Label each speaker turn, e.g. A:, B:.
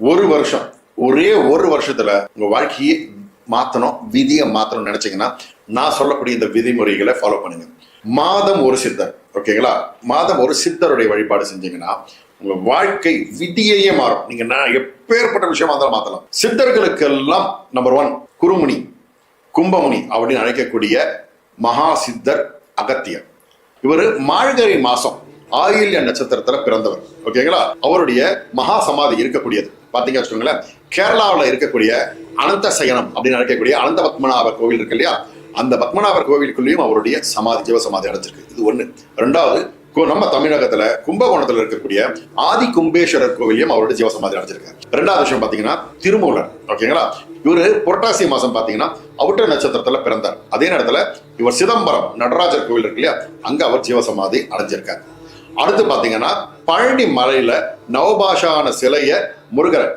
A: ஒரு வருஷம், ஒரே ஒரு வருஷத்துல உங்க வாழ்க்கையை மாத்தணும், விதியை மாத்தணும் நினைச்சீங்கன்னா நான் சொல்லக்கூடிய இந்த விதிமுறைகளை ஃபாலோ பண்ணுங்க. மாதம் ஒரு சித்தர், ஓகேங்களா? மாதம் ஒரு சித்தருடைய வழிபாடு செஞ்சீங்கன்னா உங்க வாழ்க்கை விதியையே மாறும். நீங்க எப்பேற்பட்ட விஷயமா இருந்தாலும் மாத்தலாம். சித்தர்களுக்கெல்லாம் நம்பர் 1 குருமுனி, கும்பமுனி அப்படின்னு அழைக்கக்கூடிய மகா சித்தர் அகத்தியர். இவர் மார்கழி மாசம் ஆயில்ய நட்சத்திரத்துல பிறந்தவர், ஓகேங்களா? அவருடைய மகா சமாதி இருக்கக்கூடியது பாத்தீங்க வச்சுக்கோங்களேன், கேரளாவில் இருக்கக்கூடிய அனந்த சயனம் அப்படின்னு அழைக்கக்கூடிய அனந்த பத்மநாபர் கோவில் இருக்கு இல்லையா, அந்த பத்மநாபர் கோவிலுக்குள்ளேயும் அவருடைய சமாதி, ஜீவசமாதி அடைஞ்சிருக்கு. இது ஒண்ணு. ரெண்டாவது, நம்ம தமிழகத்துல கும்பகோணத்துல இருக்கக்கூடிய ஆதி கும்பேஸ்வரர் கோவிலையும் அவருடைய ஜீவசமாதி அடைஞ்சிருக்காரு. ரெண்டாவது விஷயம் பாத்தீங்கன்னா திருமூலர், ஓகேங்களா? இவரு புரட்டாசி மாசம் பாத்தீங்கன்னா அவுட்ட நட்சத்திரத்துல பிறந்தார். அதே நேரத்துல இவர் சிதம்பரம் நடராஜர் கோவில் இருக்கு இல்லையா, அங்க அவர் ஜீவசமாதி அடைஞ்சிருக்காரு. அடுத்து பாத்தீங்கன்னா பழனி மலையில நவபாஷான சிலைய முருகரை